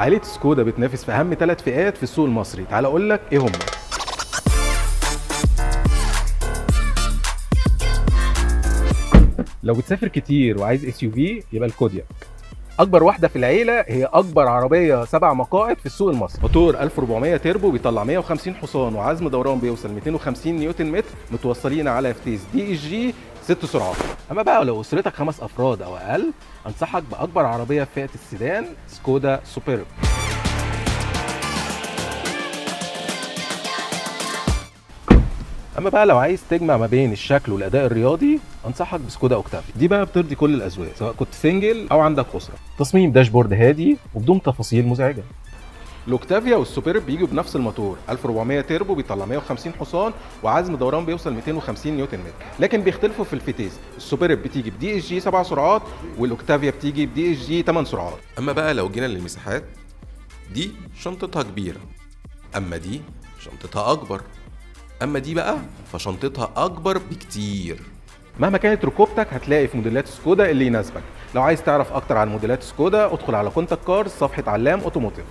عائلة سكودا بتنافس في أهم 3 فئات في السوق المصري، تعال أقول لك إيه هم. لو بتسافر كتير وعايز اس يو في يبقى الكودياك. أكبر واحدة في العيلة، هي أكبر عربية 7 مقاعد في السوق المصري. موتور 1400 تيربو بيطلع 150 حصان وعزم دوران بيوصل 250 نيوتن متر، متوصلين على فتيس دي اس جي 6 سرعات. أما بقى لو أسرتك 5 أفراد أو أقل، أنصحك بأكبر عربية في فئة السيدان، سكودا سوبرب. اما بقى لو عايز تجمع ما بين الشكل والاداء الرياضي، انصحك بسكودا اوكتافيا. دي بقى بترضي كل الاذواق سواء كنت سنجل او عندك اسره. تصميم داشبورد هادي وبدون تفاصيل مزعجه. الاوكتافيا والسوبرب بيجوا بنفس الموتور 1400 تيربو بيطلع 150 حصان وعزم دوران بيوصل 250 نيوتن متر، لكن بيختلفوا في الفتيس. السوبرب بتيجي بدي اس جي 7 سرعات والاوكتافيا بتيجي بدي اس جي 8 سرعات. اما بقى لو جينا للمساحات، دي شنطتها كبيرة، اما دي شنطتها اكبر، اما دي بقى فشنطتها اكبر بكتير. مهما كانت ركوبتك هتلاقي في موديلات سكودا اللي يناسبك. لو عايز تعرف اكتر عن موديلات سكودا، ادخل على كونتاكت كارز صفحة علام اوتوموتيف.